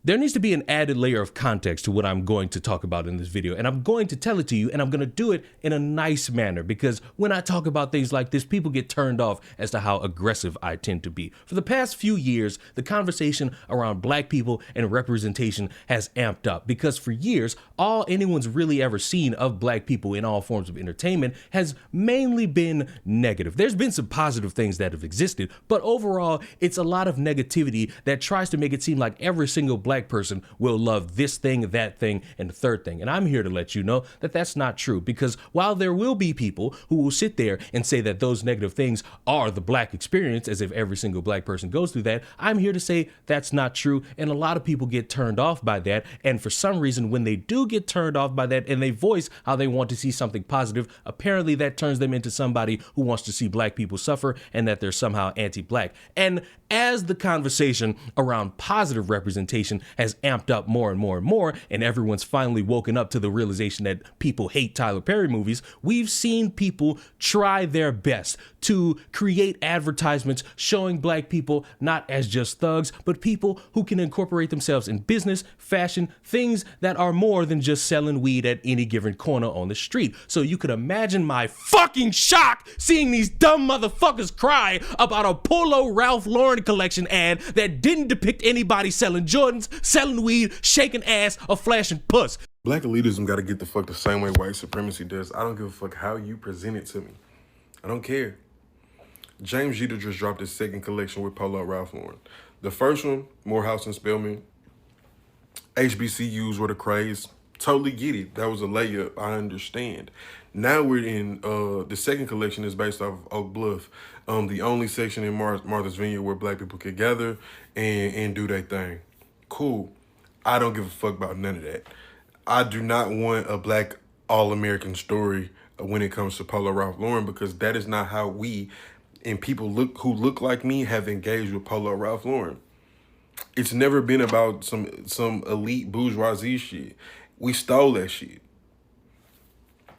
There needs to be an added layer of context to what I'm going to talk about in this video, and I'm going to tell it to you, and I'm going to do it in a nice manner, because when I talk about things like this, people get turned off as to how aggressive I tend to be. For the past few years, the conversation around black people and representation has amped up, because for years, all anyone's really ever seen of black people in all forms of entertainment has mainly been negative. There's been some positive things that have existed, but overall, it's a lot of negativity that tries to make it seem like every single black person will love this thing, that thing, and the third thing. And I'm here to let you know that that's not true, because while there will be people who will sit there and say that those negative things are the black experience, as if every single black person goes through that, I'm here to say that's not true. And a lot of people get turned off by that. And for some reason, when they do get turned off by that and they voice how they want to see something positive, apparently that turns them into somebody who wants to see black people suffer and that they're somehow anti-black. And as the conversation around positive representation has amped up more and more and more, and everyone's finally woken up to the realization that people hate Tyler Perry movies, we've seen people try their best to create advertisements showing black people not as just thugs, but people who can incorporate themselves in business, fashion, things that are more than just selling weed at any given corner on the street. So you could imagine my fucking shock seeing these dumb motherfuckers cry about a Polo Ralph Lauren collection ad that didn't depict anybody selling Jordans, selling weed, shaking ass, or flashing puss. Black elitism got to get the fuck the same way white supremacy does. I don't give a fuck how you present it to me. I don't care. James Jeter just dropped his second collection with Polo Ralph Lauren. The first one, Morehouse and Spelman, HBCUs were the craze. Totally get it. That was a layup. I understand. Now we're in, the second collection is based off of Oak Bluff. The only section in Martha's Vineyard where black people could gather and do their thing. Cool. I don't give a fuck about none of that. I do not want a black all-American story when it comes to Polo Ralph Lauren, because that is not how we and people who look like me have engaged with Polo Ralph Lauren. It's never been about some elite bourgeoisie shit. We stole that shit.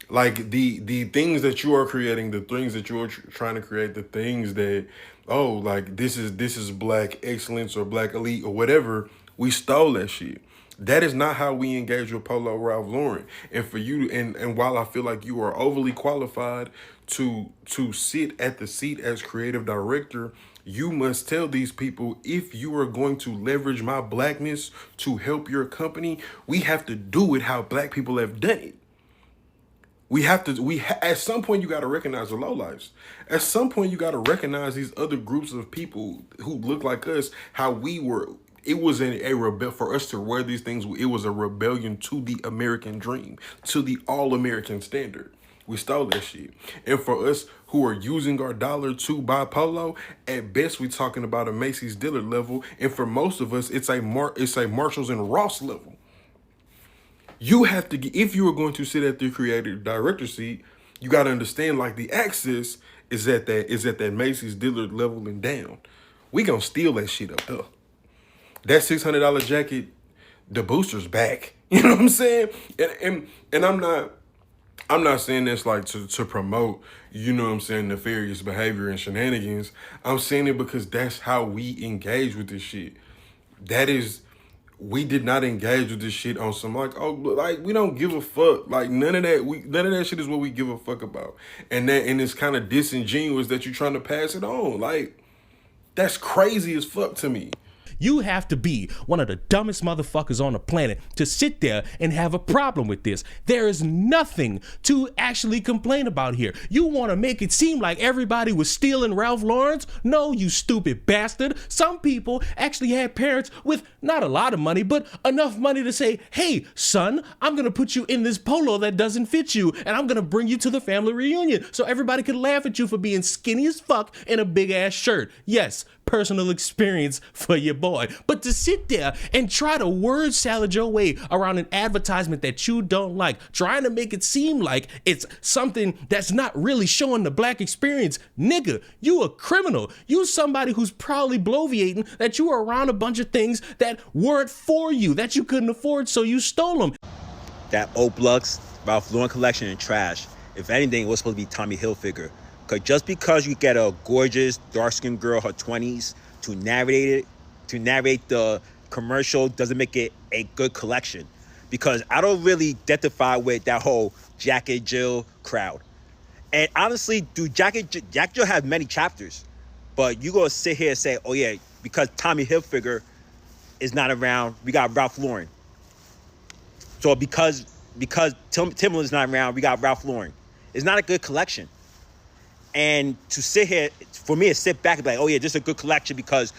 Like the things that you are creating, the things that you are trying to create, the things that, oh, like this is black excellence or black elite or whatever, we stole that shit. That is not how we engage with Polo Ralph Lauren. And for you, and while I feel like you are overly qualified to sit at the seat as creative director, you must tell these people, if you are going to leverage my blackness to help your company, we have to do it how black people have done it. At some point, you got to recognize the lowlifes. At some point, you got to recognize these other groups of people who look like us, how we were. It was a rebel for us to wear these things. It was a rebellion to the American dream, to the all-American standard. We stole that shit. And for us who are using our dollar to buy polo, at best we're talking about a Macy's Dillard level. And for most of us, it's a Marshalls and Ross level. You have to, if you are going to sit at the creative director seat, you got to understand, like, the access is at that Macy's Dillard level and down. We gonna steal that shit up there. That $600 jacket, the booster's back. You know what I'm saying? And I'm not saying this like to promote, you know what I'm saying, nefarious behavior and shenanigans. I'm saying it because that's how we engage with this shit. We did not engage with this shit on some like, oh, like, we don't give a fuck. Like, none of that shit is what we give a fuck about. And it's kind of disingenuous that you're trying to pass it on. Like, that's crazy as fuck to me. You have to be one of the dumbest motherfuckers on the planet to sit there and have a problem with this. There is nothing to actually complain about here. You want to make it seem like everybody was stealing Ralph Lauren's? No, you stupid bastard. Some people actually had parents with not a lot of money, but enough money to say, hey, son, I'm going to put you in this polo that doesn't fit you, and I'm going to bring you to the family reunion so everybody can laugh at you for being skinny as fuck in a big ass shirt. Yes, personal experience for your boy. But to sit there and try to word salad your way around an advertisement that you don't like, trying to make it seem like it's something that's not really showing the black experience, nigga, you a criminal. You somebody who's probably bloviating that you were around a bunch of things that weren't for you, that you couldn't afford, so you stole them. That Oak Blux Ralph Lauren collection is trash. If anything, it was supposed to be Tommy Hilfiger. Because just because you get a gorgeous dark-skinned girl, her 20s, to narrate the commercial doesn't make it a good collection, because I don't really identify with that whole Jack and Jill crowd. And honestly, dude, Jack and Jill have many chapters, but you gonna sit here and say, oh yeah, because Tommy Hilfiger is not around, we got Ralph Lauren. So because Timberland's not around, we got Ralph Lauren. It's not a good collection. And to sit here, for me, to sit back and be like, oh yeah, this is a good collection, because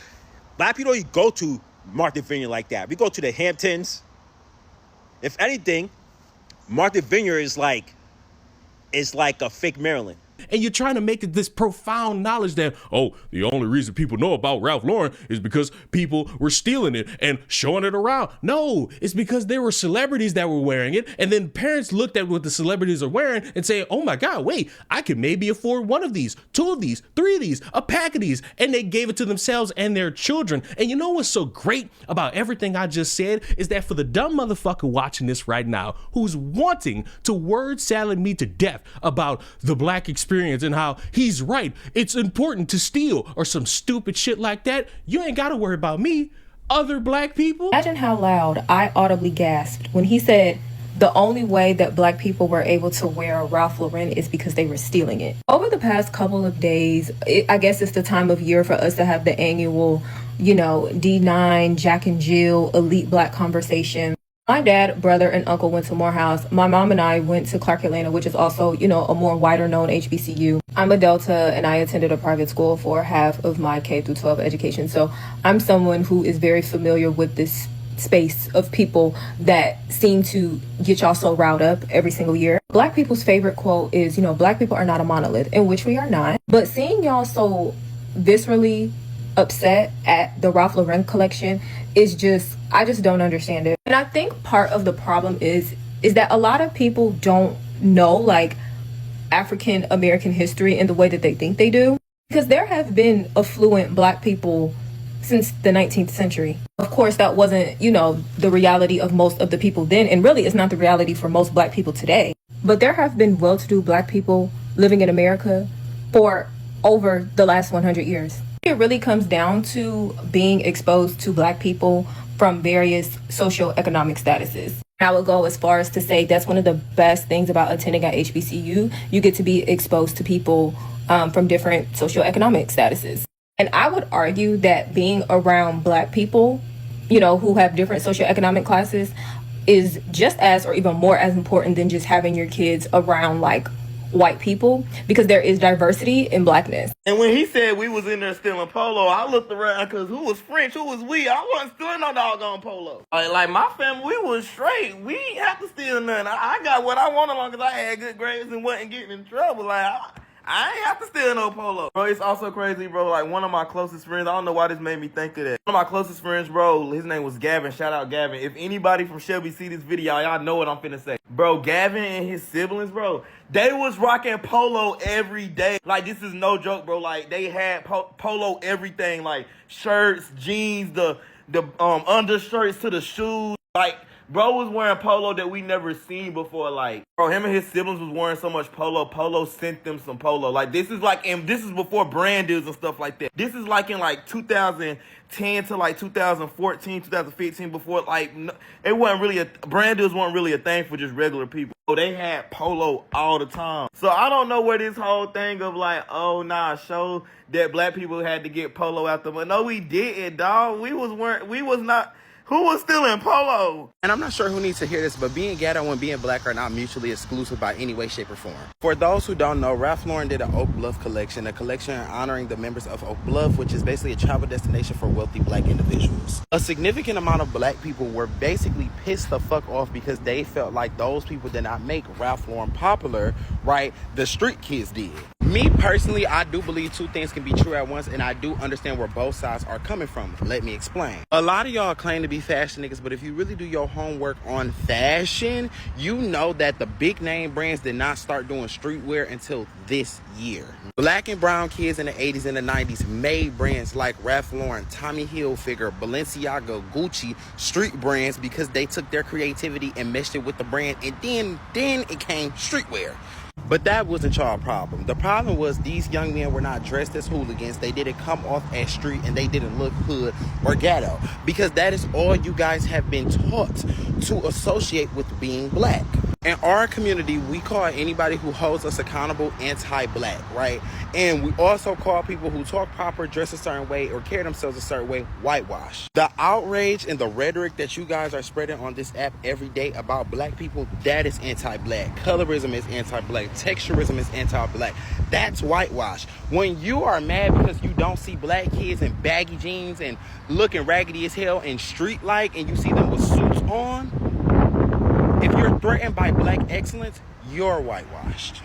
black people don't go to Martha Vineyard like that. We go to the Hamptons. If anything, Martha Vineyard is like a fake Maryland. And you're trying to make it this profound knowledge that, oh, the only reason people know about Ralph Lauren is because people were stealing it and showing it around. No, it's because there were celebrities that were wearing it. And then parents looked at what the celebrities are wearing and say, oh my God, wait, I can maybe afford one of these, two of these, three of these, a pack of these. And they gave it to themselves and their children. And you know what's so great about everything I just said is that for the dumb motherfucker watching this right now, who's wanting to word salad me to death about the black experience and how he's right, it's important to steal or some stupid shit like that, you ain't gotta worry about me. Other black people. Imagine how loud I audibly gasped when he said the only way that black people were able to wear Ralph Lauren is because they were stealing it. Over the past couple of days, I guess it's the time of year for us to have the annual, D9, Jack and Jill, elite black conversation. My dad, brother, and uncle went to Morehouse. My mom and I went to Clark Atlanta, which is also, a more wider known HBCU. I'm a Delta and I attended a private school for half of my K through 12 education. So I'm someone who is very familiar with this space of people that seem to get y'all so riled up every single year. Black people's favorite quote is, black people are not a monolith, in which we are not. But seeing y'all so viscerally upset at the Ralph Lauren collection is I just don't understand it. And I think part of the problem is that a lot of people don't know African American history in the way that they think they do, because there have been affluent black people since the 19th century. Of course, that wasn't, the reality of most of the people then, and really it's not the reality for most black people today. But there have been well-to-do black people living in America for over the last 100 years. It really comes down to being exposed to black people from various socioeconomic statuses. I would go as far as to say that's one of the best things about attending at HBCU. You get to be exposed to people from different socioeconomic statuses. And I would argue that being around black people, who have different socioeconomic classes is just as or even more as important than just having your kids around white people, because there is diversity in blackness. And when he said we was in there stealing polo, I looked around because who was French, who was we? I wasn't stealing no doggone polo. Like my family, we was straight. We ain't have to steal nothing. I got what I want as long as I had good grades and wasn't getting in trouble. I ain't have to steal no polo. Bro, it's also crazy, bro. One of my closest friends, I don't know why this made me think of that. One of my closest friends, bro, his name was Gavin. Shout out Gavin. If anybody from Shelby see this video, y'all know what I'm finna say. Bro, Gavin and his siblings, bro, they was rocking polo every day. This is no joke, bro. They had polo everything, shirts, jeans, the undershirts to the shoes. Bro was wearing polo that we never seen before. Bro, him and his siblings was wearing so much polo. Polo sent them some polo. This is before brand deals and stuff like that. This is in 2010 to 2014, 2015. Before it wasn't really brand deals weren't really a thing for just regular people. They had polo all the time. So I don't know where this whole thing of show that black people had to get polo out them. But no, we didn't, dog. We was not. Who was stealing polo? And I'm not sure who needs to hear this, but being ghetto and being black are not mutually exclusive by any way, shape, or form. For those who don't know, Ralph Lauren did an Oak Bluff collection, a collection honoring the members of Oak Bluff, which is basically a travel destination for wealthy black individuals. A significant amount of black people were basically pissed the fuck off because they felt like those people did not make Ralph Lauren popular, right? The street kids did. Me personally, I do believe two things can be true at once, and I do understand where both sides are coming from. Let me explain. A lot of y'all claim to be fashion niggas, but if you really do your homework on fashion, you know that the big name brands did not start doing streetwear until this year. Black and brown kids in the 80s and the 90s made brands like Ralph Lauren, Tommy Hilfiger, Balenciaga, Gucci, street brands, because they took their creativity and meshed it with the brand, and then it came streetwear. But that wasn't y'all problem. The problem was these young men were not dressed as hooligans. They didn't come off as street, and they didn't look hood or ghetto, because that is all you guys have been taught to associate with being black. In our community, we call anybody who holds us accountable anti-black, right? And we also call people who talk proper, dress a certain way, or carry themselves a certain way, whitewash. The outrage and the rhetoric that you guys are spreading on this app every day about black people, that is anti-black. Colorism is anti-black. Texturism is anti-black. That's whitewash. When you are mad because you don't see black kids in baggy jeans and looking raggedy as hell and street-like, and you see them with suits on, if you're threatened by black excellence, you're whitewashed.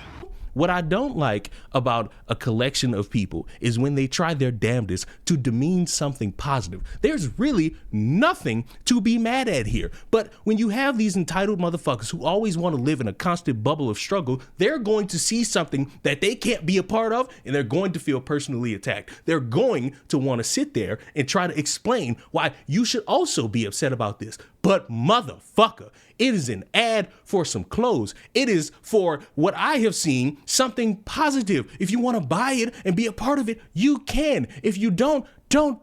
What I don't like about a collection of people is when they try their damnedest to demean something positive. There's really nothing to be mad at here. But when you have these entitled motherfuckers who always want to live in a constant bubble of struggle, they're going to see something that they can't be a part of, and they're going to feel personally attacked. They're going to want to sit there and try to explain why you should also be upset about this. But motherfucker, it is an ad for some clothes. It is, for what I have seen, something positive. If you want to buy it and be a part of it, you can. If you don't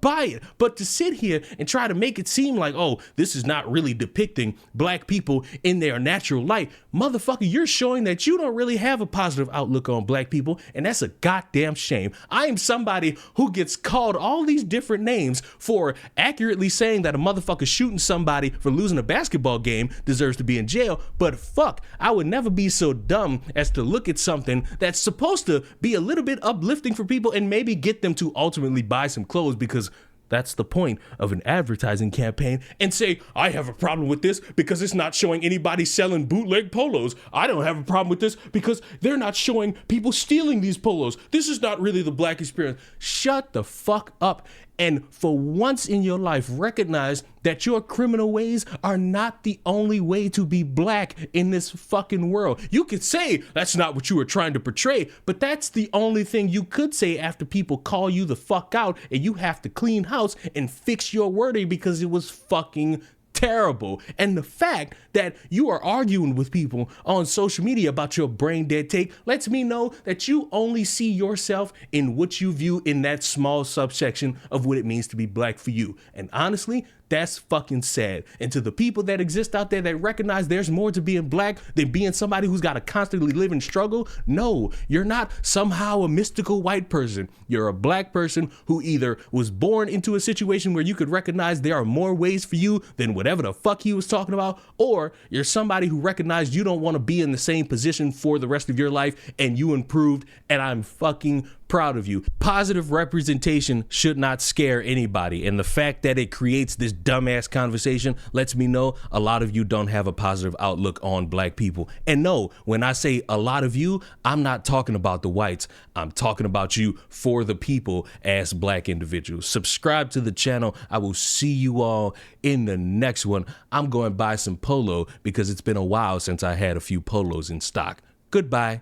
buy it. But to sit here and try to make it seem like, oh, this is not really depicting black people in their natural light, motherfucker, you're showing that you don't really have a positive outlook on black people, and that's a goddamn shame. I am somebody who gets called all these different names for accurately saying that a motherfucker shooting somebody for losing a basketball game deserves to be in jail, but fuck, I would never be so dumb as to look at something that's supposed to be a little bit uplifting for people and maybe get them to ultimately buy some clothes, because that's the point of an advertising campaign, and say, I have a problem with this because it's not showing anybody selling bootleg polos. I don't have a problem with this because they're not showing people stealing these polos. This is not really the black experience. Shut the fuck up. And for once in your life, recognize that your criminal ways are not the only way to be black in this fucking world. You could say that's not what you were trying to portray, but that's the only thing you could say after people call you the fuck out and you have to clean house and fix your wording because it was fucking terrible. And the fact that you are arguing with people on social media about your brain dead take lets me know that you only see yourself in what you view in that small subsection of what it means to be black for you. And honestly, that's fucking sad. And to the people that exist out there that recognize there's more to being black than being somebody who's got to constantly live in struggle, no, you're not somehow a mystical white person. You're a black person who either was born into a situation where you could recognize there are more ways for you than whatever the fuck he was talking about, or you're somebody who recognized you don't want to be in the same position for the rest of your life and you improved, and I'm fucking proud of you. Positive representation should not scare anybody, and the fact that it creates this dumbass conversation lets me know a lot of you don't have a positive outlook on black people. And no, when I say a lot of you, I'm not talking about the whites. I'm talking about you for the people as black individuals. Subscribe to the channel. I will see you all in the next one. I'm going to buy some polo because it's been a while since I had a few polos in stock. Goodbye.